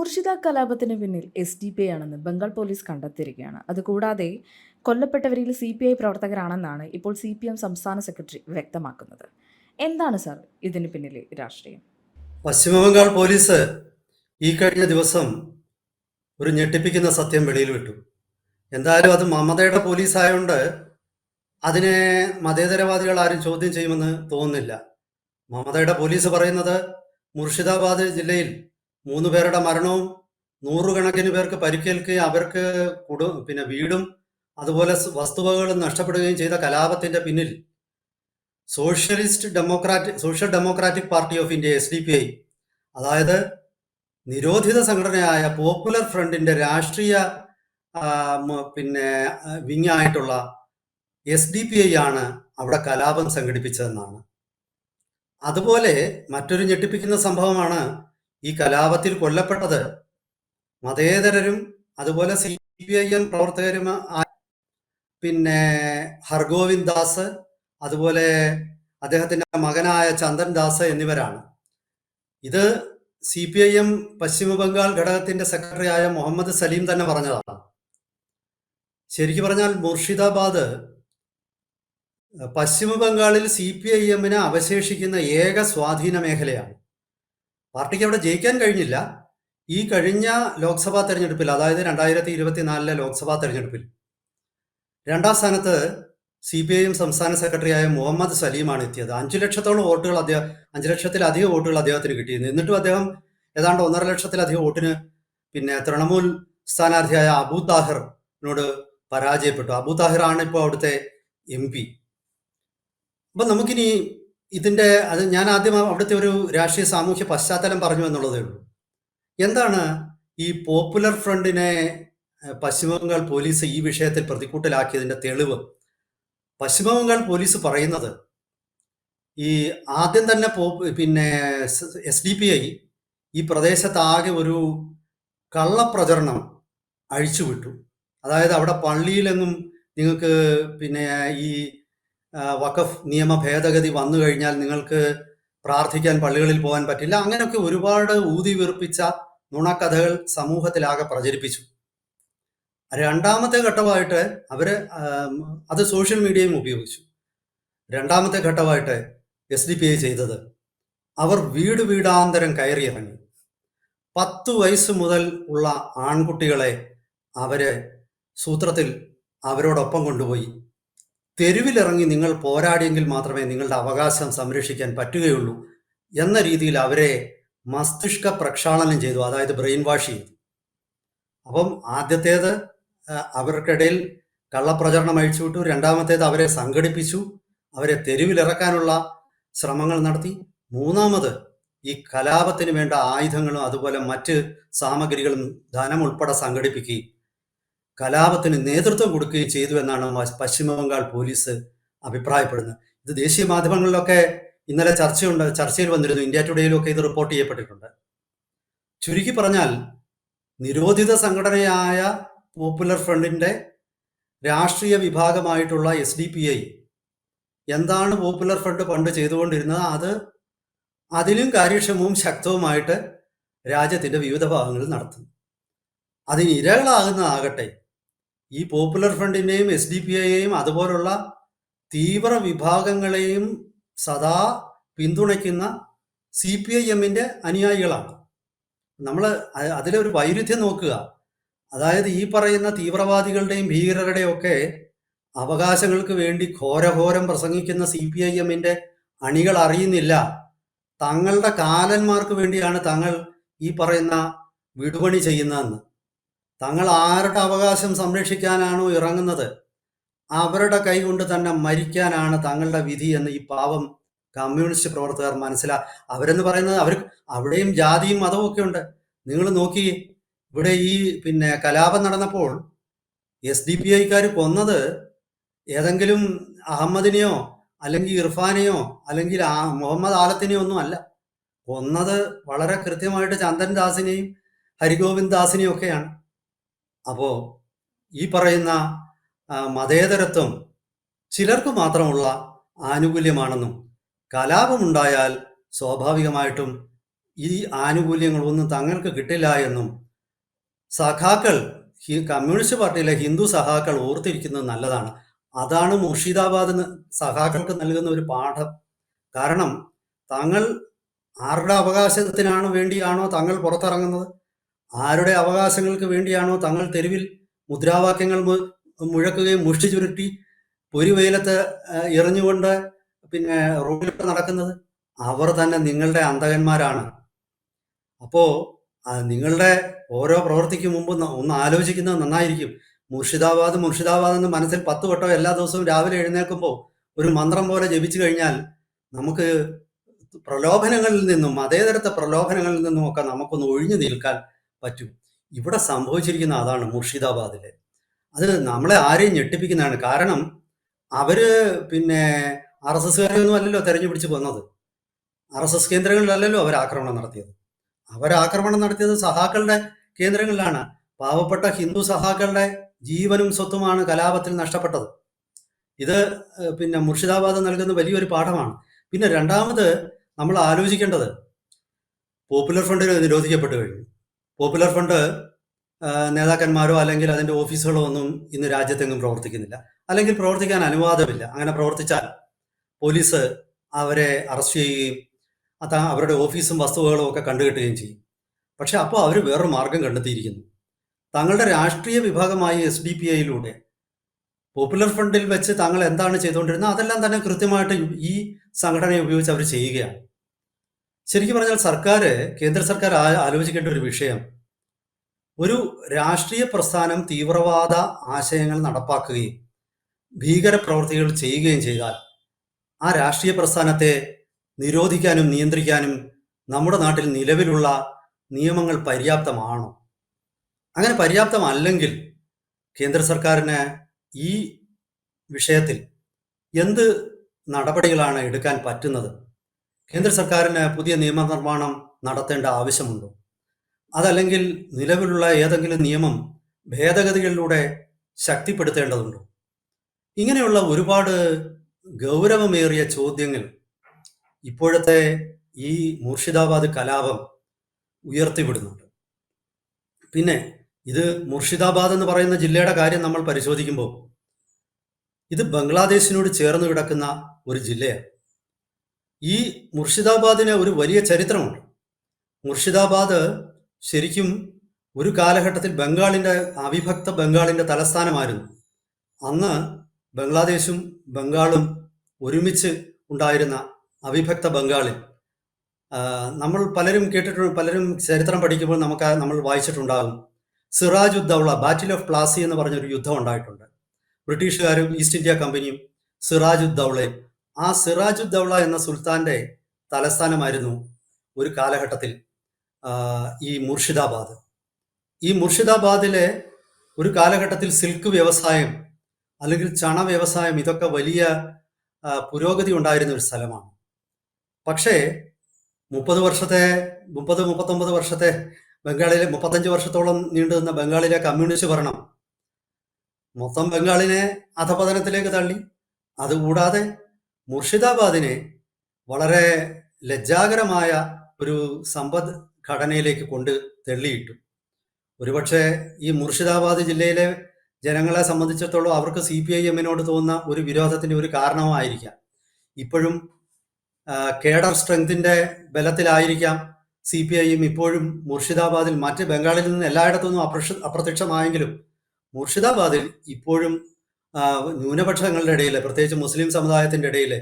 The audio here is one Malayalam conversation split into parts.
മുർഷിദ കലാപത്തിന് പിന്നിൽ SDP ആണെന്ന് ബംഗാൾ പോലീസ് കണ്ടെത്തിയിരിക്കുകയാണ്. അതുകൂടാതെ കൊല്ലപ്പെട്ടവരിൽ CPI പ്രവർത്തകരാണെന്നാണ് ഇപ്പോൾ CPM സംസ്ഥാന സെക്രട്ടറി വ്യക്തമാക്കുന്നത്. എന്താണ് സാർ ഇതിന് പിന്നിലെ രാഷ്ട്രീയം? പശ്ചിമബംഗാൾ പോലീസ് ഈ കഴിഞ്ഞ ദിവസം ഒരു ഞെട്ടിപ്പിക്കുന്ന സത്യം വെളിയിൽ വിട്ടു. എന്തായാലും അത് മമതയുടെ പോലീസ് ആയതുകൊണ്ട് അതിനെ മതേതരവാദികൾ ആരും ചോദ്യം ചെയ്യുമെന്ന് തോന്നുന്നില്ല. മമതയുടെ പോലീസ് പറയുന്നത് മുർഷിദാബാദ് ജില്ലയിൽ 3 പേരുടെ മരണവും 100 കണക്കിന് പേർക്ക് പരിക്കേൽക്കുകയും അവർക്ക് വീടും അതുപോലെ വസ്തുവകകളും നഷ്ടപ്പെടുകയും ചെയ്ത കലാപത്തിന്റെ പിന്നിൽ social democratic party of India SDPI, അതായത് നിരോധിത സംഘടനയായ പോപ്പുലർ ഫ്രണ്ടിന്റെ രാഷ്ട്രീയ വിങ്ങായിട്ടുള്ള SDPI ആണ് അവിടെ കലാപം സംഘടിപ്പിച്ചതെന്നാണ്. അതുപോലെ മറ്റൊരു ഞെട്ടിപ്പിക്കുന്ന സംഭവമാണ്, ഈ കലാപത്തിൽ കൊല്ലപ്പെട്ടത് മതേതരരും അതുപോലെ CPIM പ്രവർത്തകരും ഹർഗോവിന്ദ് ദാസ്, അതുപോലെ അദ്ദേഹത്തിന്റെ മകനായ ചന്ദൻ ദാസ് എന്നിവരാണ്. ഇത് CPIM പശ്ചിമ ബംഗാൾ ഘടകത്തിന്റെ സെക്രട്ടറിയായ മുഹമ്മദ് സലീം തന്നെ പറഞ്ഞതാണ്. ശരിക്കു പറഞ്ഞാൽ മുർഷിദാബാദ് പശ്ചിമ ബംഗാളിൽ CPIMന് അവശേഷിക്കുന്ന ഏക സ്വാധീന മേഖലയാണ്. പാർട്ടിക്ക് അവിടെ ജയിക്കാൻ കഴിഞ്ഞില്ല. ഈ കഴിഞ്ഞ ലോക്സഭാ തെരഞ്ഞെടുപ്പിൽ, അതായത് 2024 ലോക്സഭാ തെരഞ്ഞെടുപ്പിൽ 2ാം സ്ഥാനത്ത് CPIM സംസ്ഥാന സെക്രട്ടറിയായ മുഹമ്മദ് സലീമാണ് എത്തിയത്. 5 ലക്ഷത്തോളം വോട്ടുകൾ 5 ലക്ഷത്തിലധികം വോട്ടുകൾ അദ്ദേഹത്തിന് കിട്ടിയിരുന്നു. എന്നിട്ടും അദ്ദേഹം ഏതാണ്ട് 1.5 ലക്ഷത്തിലധികം വോട്ടിന് തൃണമൂൽ സ്ഥാനാർത്ഥിയായ അബു താഹിറിനോട് പരാജയപ്പെട്ടു. അബു താഹിർ ആണ് ഇപ്പോൾ അവിടുത്തെ MP. അപ്പൊ നമുക്കിനി ഞാൻ ആദ്യം അവിടുത്തെ ഒരു രാഷ്ട്രീയ സാമൂഹ്യ പശ്ചാത്തലം പറഞ്ഞു എന്നുള്ളതേ ഉള്ളൂ. എന്താണ് ഈ പോപ്പുലർ ഫ്രണ്ടിനെ പശ്ചിമബംഗാൾ പോലീസ് ഈ വിഷയത്തിൽ പ്രതിക്കൂട്ടിലാക്കിയതിന്റെ തെളിവ്? പശ്ചിമബംഗാൾ പോലീസ് പറയുന്നത്, ഈ ആദ്യം തന്നെ SDPI ഈ പ്രദേശത്താകെ ഒരു കള്ളപ്രചരണം അഴിച്ചുവിട്ടു. അതായത് അവിടെ പള്ളിയിലെങ്ങും നിങ്ങൾക്ക് ഈ വഖഫ് നിയമ ഭേദഗതി വന്നു കഴിഞ്ഞാൽ നിങ്ങൾക്ക് പ്രാർത്ഥിക്കാൻ പള്ളികളിൽ പോകാൻ പറ്റില്ല, അങ്ങനെയൊക്കെ ഒരുപാട് ഊതി വീർപ്പിച്ച നുണക്കഥകൾ സമൂഹത്തിലാകെ പ്രചരിപ്പിച്ചു. 2ാമത്തെ ഘട്ടമായിട്ട് അത് സോഷ്യൽ മീഡിയയും ഉപയോഗിച്ചു. 2ാമത്തെ ഘട്ടമായിട്ട് SDPI ചെയ്തത്, അവർ വീടാന്തരം കയറിയിറങ്ങി. 10 വയസ്സ് മുതൽ ഉള്ള ആൺകുട്ടികളെ സൂത്രത്തിൽ അവരോടൊപ്പം കൊണ്ടുപോയി തെരുവിലിറങ്ങി നിങ്ങൾ പോരാടിയെങ്കിൽ മാത്രമേ നിങ്ങളുടെ അവകാശം സംരക്ഷിക്കാൻ പറ്റുകയുള്ളൂ എന്ന രീതിയിൽ അവരെ മസ്തിഷ്ക പ്രക്ഷാളനം ചെയ്തു, അതായത് ബ്രെയിൻ വാഷ് ചെയ്തു. അപ്പം ആദ്യത്തേത് അവർക്കിടയിൽ കള്ളപ്രചരണം അഴിച്ചുവിട്ടു. 2ാമത്തേത് അവരെ സംഘടിപ്പിച്ചു, അവരെ തെരുവിലിറക്കാനുള്ള ശ്രമങ്ങൾ നടത്തി. 3ാമത് ഈ കലാപത്തിന് വേണ്ട ആയുധങ്ങളും അതുപോലെ മറ്റ് സാമഗ്രികളും ധനം ഉൾപ്പെടെ സംഘടിപ്പിക്കുകയും കലാപത്തിന് നേതൃത്വം കൊടുക്കുകയും ചെയ്തു എന്നാണ് പശ്ചിമ ബംഗാൾ പോലീസ് അഭിപ്രായപ്പെടുന്നത്. ഇത് ദേശീയ മാധ്യമങ്ങളിലൊക്കെ ഇന്നലെ ചർച്ചയിൽ വന്നിരുന്നു. ഇന്ത്യ ടുഡേയിലൊക്കെ ഇത് റിപ്പോർട്ട് ചെയ്യപ്പെട്ടിട്ടുണ്ട്. ചുരുക്കി പറഞ്ഞാൽ, നിരോധിത സംഘടനയായ പോപ്പുലർ ഫ്രണ്ടിന്റെ രാഷ്ട്രീയ വിഭാഗമായിട്ടുള്ള SDPI എന്താണ് പോപ്പുലർ ഫ്രണ്ട് പണ്ട് ചെയ്തുകൊണ്ടിരുന്നത്, അതിലും കാര്യക്ഷമവും ശക്തവുമായിട്ട് രാജ്യത്തിന്റെ വിവിധ ഭാഗങ്ങളിൽ നടത്തുന്നു. അതിന് ഇരകളാകുന്നതാകട്ടെ ഈ പോപ്പുലർ ഫ്രണ്ടിനെയും SDPIയെയും അതുപോലുള്ള തീവ്ര വിഭാഗങ്ങളെയും സദാ പിന്തുണയ്ക്കുന്ന CPIMന്റെ അനുയായികളാണ്. നമ്മൾ അതിലൊരു വൈരുദ്ധ്യം നോക്കുക. അതായത് ഈ പറയുന്ന തീവ്രവാദികളുടെയും ഭീകരരുടെയും ഒക്കെ അവകാശങ്ങൾക്ക് വേണ്ടി ഘോരഘോരം പ്രസംഗിക്കുന്ന CPIMന്റെ അണികൾ അറിയുന്നില്ല, തങ്ങളുടെ കാലന്മാർക്ക് വേണ്ടിയാണ് തങ്ങൾ ഈ പറയുന്ന വിടുപണി ചെയ്യുന്നതെന്ന്. തങ്ങൾ ആരുടെ അവകാശം സംരക്ഷിക്കാനാണോ ഇറങ്ങുന്നത് അവരുടെ കൈകൊണ്ട് തന്നെ മരിക്കാനാണ് തങ്ങളുടെ വിധി എന്ന് ഈ പാവം കമ്മ്യൂണിസ്റ്റ് പ്രവർത്തകർ അവരെന്ന് പറയുന്നത് അവിടെയും ജാതിയും മതവും ഒക്കെ ഉണ്ട്. നിങ്ങൾ നോക്കി, ഇവിടെ ഈ കലാപം നടന്നപ്പോൾ SDPIക്കാർ കൊന്നത് ഏതെങ്കിലും അഹമ്മദിനെയോ അല്ലെങ്കിൽ ഇർഫാനെയോ അല്ലെങ്കിൽ മുഹമ്മദ് ആലത്തിനെയോ ഒന്നും അല്ല. കൊന്നത് വളരെ കൃത്യമായിട്ട് ചന്ദൻ ദാസിനെയും ഹരിഗോവിന്ദ് ദാസിനെയും ഒക്കെയാണ്. അപ്പോ ഈ പറയുന്ന മതേതരത്വം ചിലർക്ക് മാത്രമുള്ള ആനുകൂല്യമാണെന്നും കലാപമുണ്ടായാൽ സ്വാഭാവികമായിട്ടും ഈ ആനുകൂല്യങ്ങളൊന്നും തങ്ങൾക്ക് കിട്ടില്ല എന്നും സഖാക്കൾ കമ്മ്യൂണിസ്റ്റ് പാർട്ടിയിലെ ഹിന്ദു സഖാക്കൾ ഓർത്തിരിക്കുന്നത് നല്ലതാണ്. അതാണ് മുർഷിദാബാദ് സഖാക്കൾക്ക് നൽകുന്ന ഒരു പാഠം. കാരണം തങ്ങൾ ആരുടെ അവകാശത്തിനാണ് വേണ്ടിയാണോ തങ്ങൾ പുറത്തിറങ്ങുന്നത്, ആരുടെ അവകാശങ്ങൾക്ക് വേണ്ടിയാണോ തങ്ങൾ തെരുവിൽ മുദ്രാവാക്യങ്ങൾ മുഴക്കുകയും മുഷ്ടി ചുരുട്ടി പൊരിവെയിലത്ത് എറിഞ്ഞുകൊണ്ട് പിന്നെ റോഡിലൂടെ നടക്കുന്നത്, അവർ തന്നെ നിങ്ങളുടെ അന്തകന്മാരാണ്. അപ്പോ നിങ്ങളുടെ ഓരോ പ്രവൃത്തിക്ക് മുമ്പ് ഒന്ന് ആലോചിക്കുന്നത് നന്നായിരിക്കും. മുർഷിദാബാദ് മുർഷിദാബാദ് എന്ന് മനസ്സിൽ 10 വട്ടം എല്ലാ ദിവസവും രാവിലെ എഴുന്നേൽക്കുമ്പോൾ ഒരു മന്ത്രം പോലെ ജപിച്ചു കഴിഞ്ഞാൽ നമുക്ക് പ്രലോഭനങ്ങളിൽ നിന്നും മതേതരത്തെ പ്രലോഭനങ്ങളിൽ നിന്നും ഒക്കെ നമുക്കൊന്ന് ഒഴിഞ്ഞു നിൽക്കാൻ പറ്റും. ഇവിടെ സംഭവിച്ചിരിക്കുന്ന അതാണ് മുർഷിദാബാദില്. അത് നമ്മളെ ആരെയും ഞെട്ടിപ്പിക്കുന്നതാണ്. കാരണം അവര് പിന്നെ RSSകാരെയൊന്നും അല്ലല്ലോ തെരഞ്ഞുപിടിച്ച് കൊന്നത്. RSS കേന്ദ്രങ്ങളിലല്ലല്ലോ അവർ ആക്രമണം നടത്തിയത്. അവരാക്രമണം നടത്തിയത് സഹാക്കളുടെ കേന്ദ്രങ്ങളിലാണ്. പാവപ്പെട്ട ഹിന്ദു സഹാക്കളുടെ ജീവനും സ്വത്തുമാണ് കലാപത്തിൽ നഷ്ടപ്പെട്ടത്. ഇത് പിന്നെ മുർഷിദാബാദ് നൽകുന്ന വലിയൊരു പാഠമാണ്. പിന്നെ രണ്ടാമത് നമ്മൾ ആലോചിക്കേണ്ടത്, പോപ്പുലർ ഫണ്ട് നിരോധിക്കപ്പെട്ടു കഴിഞ്ഞു. പോപ്പുലർ ഫണ്ട് നേതാക്കന്മാരോ അല്ലെങ്കിൽ അതിൻ്റെ ഓഫീസുകളോ ഒന്നും ഇന്ന് രാജ്യത്തെങ്ങും പ്രവർത്തിക്കുന്നില്ല, അല്ലെങ്കിൽ പ്രവർത്തിക്കാൻ അനുവാദമില്ല. അങ്ങനെ പ്രവർത്തിച്ചാൽ പോലീസ് അവരെ അറസ്റ്റ് ചെയ്യുകയും അവരുടെ ഓഫീസും വസ്തുവകളും ഒക്കെ കണ്ടുകെട്ടുകയും ചെയ്യും. പക്ഷെ അപ്പോൾ അവർ വേറൊരു മാർഗം കണ്ടെത്തിയിരിക്കുന്നു. തങ്ങളുടെ രാഷ്ട്രീയ വിഭാഗമായ SDPIയിലൂടെ പോപ്പുലർ ഫണ്ടിൽ വെച്ച് താങ്കൾ എന്താണ് ചെയ്തുകൊണ്ടിരുന്നത് അതെല്ലാം തന്നെ കൃത്യമായിട്ട് ഈ സംഘടനയെ ഉപയോഗിച്ച് അവർ ചെയ്യുകയാണ്. ശരിക്കും പറഞ്ഞാൽ കേന്ദ്ര സർക്കാർ ആലോചിക്കേണ്ട ഒരു വിഷയം, ഒരു രാഷ്ട്രീയ പ്രസ്ഥാനം തീവ്രവാദ ആശയങ്ങൾ നടപ്പാക്കുകയും ഭീകര പ്രവൃത്തികൾ ചെയ്യുകയും ചെയ്താൽ ആ രാഷ്ട്രീയ പ്രസ്ഥാനത്തെ നിരോധിക്കാനും നിയന്ത്രിക്കാനും നമ്മുടെ നാട്ടിൽ നിലവിലുള്ള നിയമങ്ങൾ പര്യാപ്തമാണോ? അങ്ങനെ പര്യാപ്തമല്ലെങ്കിൽ കേന്ദ്ര സർക്കാരിന് ഈ വിഷയത്തിൽ എന്ത് നടപടികളാണ് എടുക്കാൻ പറ്റുന്നത്? കേന്ദ്ര സർക്കാരിന് പുതിയ നിയമനിർമ്മാണം നടത്തേണ്ട ആവശ്യമുണ്ടോ? അതല്ലെങ്കിൽ നിലവിലുള്ള ഏതെങ്കിലും നിയമം ഭേദഗതികളിലൂടെ ശക്തിപ്പെടുത്തേണ്ടതുണ്ടോ? ഇങ്ങനെയുള്ള ഒരുപാട് ഗൗരവമേറിയ ചോദ്യങ്ങൾ ഇപ്പോഴത്തെ ഈ മുർഷിദാബാദ് കലാപം ഉയർത്തിവിടുന്നുണ്ട്. പിന്നെ ഇത് മുർഷിദാബാദ് എന്ന് പറയുന്ന ജില്ലയുടെ കാര്യം നമ്മൾ പരിശോധിക്കുമ്പോൾ ഇത് ബംഗ്ലാദേശിനോട് ചേർന്ന് കിടക്കുന്ന ഒരു ജില്ലയാണ്. ഈ മുർഷിദാബാദിന് ഒരു വലിയ ചരിത്രമുണ്ട്. മുർഷിദാബാദ് ശരിക്കും ഒരു കാലഘട്ടത്തിൽ അവിഭക്ത ബംഗാളിൻ്റെ തലസ്ഥാനമായിരുന്നു. അന്ന് ബംഗ്ലാദേശും ബംഗാളും ഒരുമിച്ച് ഉണ്ടായിരുന്ന അവിഭക്ത ബംഗാളിൽ നമ്മൾ പലരും ചരിത്രം പഠിക്കുമ്പോൾ നമ്മൾ വായിച്ചിട്ടുണ്ടാകും, സിറാജുദ്ദൗള, ബാറ്റിൽ ഓഫ് പ്ലാസി എന്ന് പറഞ്ഞൊരു യുദ്ധം ഉണ്ടായിട്ടുണ്ട്. ബ്രിട്ടീഷുകാരും ഈസ്റ്റ് ഇന്ത്യ കമ്പനിയും സിറാജുദ്ദൗളയും. ആ സിറാജുദ്ദൗള എന്ന സുൽത്താന്റെ തലസ്ഥാനമായിരുന്നു ഒരു കാലഘട്ടത്തിൽ ഈ മുർഷിദാബാദ്. ഈ മുർഷിദാബാദിലെ ഒരു കാലഘട്ടത്തിൽ സിൽക്ക് വ്യവസായം അല്ലെങ്കിൽ ചണ വ്യവസായം ഇതൊക്കെ വലിയ പുരോഗതി ഉണ്ടായിരുന്ന ഒരു സ്ഥലമാണ്. പക്ഷേ 39 വർഷത്തെ ബംഗാളിലെ 35 വർഷത്തോളം നീണ്ടുനിന്ന ബംഗാളിലെ കമ്മ്യൂണിസ്റ്റ് ഭരണം മൊത്തം ബംഗാളിനെ അധപതനത്തിലേക്ക് തള്ളി. അതുകൂടാതെ മുർഷിദാബാദിനെ വളരെ ലജ്ജാകരമായ ഒരു സമ്പദ് ഘടനയിലേക്ക് കൊണ്ട് തള്ളിയിട്ടു. ഒരുപക്ഷെ ഈ മുർഷിദാബാദ് ജില്ലയിലെ ജനങ്ങളെ സംബന്ധിച്ചിടത്തോളം അവർക്ക് CPIMനോട് തോന്നുന്ന ഒരു വിരോധത്തിന് ഒരു കാരണമായിരിക്കാം. ഇപ്പോഴും കേഡർ സ്ട്രെങ്തിന്റെ ബലത്തിലായിരിക്കാം CPIM ഇപ്പോഴും മുർഷിദാബാദിൽ, മറ്റ് ബംഗാളിൽ നിന്ന് എല്ലായിടത്തുനിന്നും അപ്രത്യക്ഷമായെങ്കിലും മുർഷിദാബാദിൽ ഇപ്പോഴും ന്യൂനപക്ഷങ്ങളുടെ ഇടയിൽ, പ്രത്യേകിച്ച് മുസ്ലിം സമുദായത്തിന്റെ ഇടയിൽ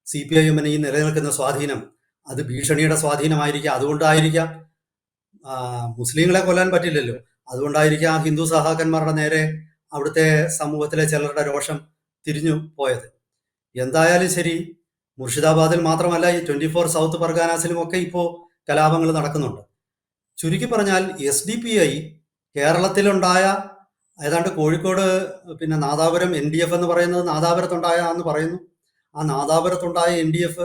CPIMന് ഈ നിലനിൽക്കുന്ന സ്വാധീനം അത് ഭീഷണിയുടെ സ്വാധീനമായിരിക്കാം. അതുകൊണ്ടായിരിക്കാം മുസ്ലിങ്ങളെ കൊല്ലാൻ പറ്റില്ലല്ലോ, അതുകൊണ്ടായിരിക്കാം ഹിന്ദു സഹാക്കന്മാരുടെ നേരെ അവിടുത്തെ സമൂഹത്തിലെ ചിലരുടെ രോഷം തിരിഞ്ഞു പോയത്. എന്തായാലും ശരി, മുർഷിദാബാദിൽ മാത്രമല്ല ഈ 24 സൗത്ത് പർഗാനാസിലുമൊക്കെ ഇപ്പോൾ കലാപങ്ങൾ നടക്കുന്നുണ്ട്. ചുരുക്കി പറഞ്ഞാൽ SDPI കേരളത്തിലുണ്ടായ ഏതാണ്ട് കോഴിക്കോട് പിന്നെ നാദാപുരം NDF എന്ന് പറയുന്നത് നാദാപുരത്തുണ്ടായെന്ന് പറയുന്നു. ആ നാദാപുരത്തുണ്ടായ NDF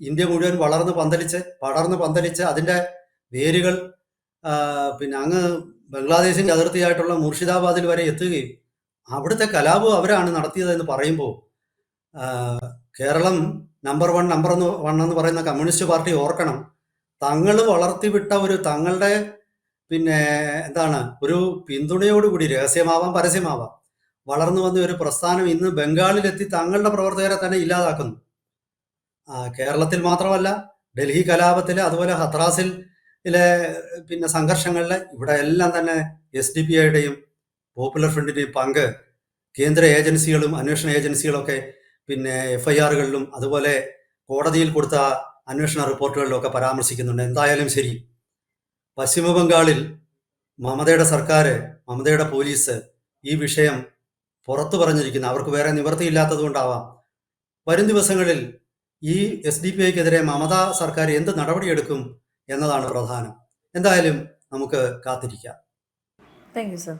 ഇന്ത്യ മുഴുവൻ പടർന്ന് പന്തലിച്ച് അതിൻ്റെ വേരുകൾ പിന്നെ അങ്ങ് ബംഗ്ലാദേശിൻ്റെ അതിർത്തിയായിട്ടുള്ള മുർഷിദാബാദിൽ വരെ എത്തുകയും അവിടുത്തെ കലാപം അവരാണ് നടത്തിയതെന്ന് പറയുമ്പോൾ കേരളം നമ്പർ വൺ എന്ന് പറയുന്ന കമ്മ്യൂണിസ്റ്റ് പാർട്ടി ഓർക്കണം, തങ്ങൾ വളർത്തിവിട്ട ഒരു തങ്ങളുടെ പിന്നെ എന്താണ് ഒരു പിന്തുണയോടുകൂടി രഹസ്യമാവാം പരസ്യമാവാം വളർന്നു വന്ന ഒരു പ്രസ്ഥാനം ഇന്ന് ബംഗാളിലെത്തി തങ്ങളുടെ പ്രവർത്തകരെ തന്നെ ഇല്ലാതാക്കുന്നു. കേരളത്തിൽ മാത്രമല്ല, ഡൽഹി കലാപത്തിൽ, അതുപോലെ ഹത്രാസിലെ പിന്നെ സംഘർഷങ്ങളിൽ ഇവിടെ എല്ലാം തന്നെ SDPIയുടെയും പോപ്പുലർ ഫ്രണ്ടിന്റെയും പങ്ക് കേന്ദ്ര ഏജൻസികളും അന്വേഷണ ഏജൻസികളൊക്കെ പിന്നെ FIRകളിലും അതുപോലെ കോടതിയിൽ കൊടുത്ത അന്വേഷണ റിപ്പോർട്ടുകളിലും ഒക്കെ പരാമർശിക്കുന്നുണ്ട്. എന്തായാലും ശരി, പശ്ചിമ ബംഗാളിൽ മമതയുടെ സർക്കാർ, മമതയുടെ പോലീസ് ഈ വിഷയം പുറത്തു പറഞ്ഞിരിക്കുന്നു. അവർക്ക് വേറെ നിവൃത്തിയില്ലാത്തത് കൊണ്ടാവാം. വരും ദിവസങ്ങളിൽ ഈ SDPIക്കെതിരെ മമതാ സർക്കാർ എന്ത് നടപടിയെടുക്കും എന്നതാണ് പ്രധാനം. എന്തായാലും നമുക്ക് കാത്തിരിക്കാം. Thank you sir.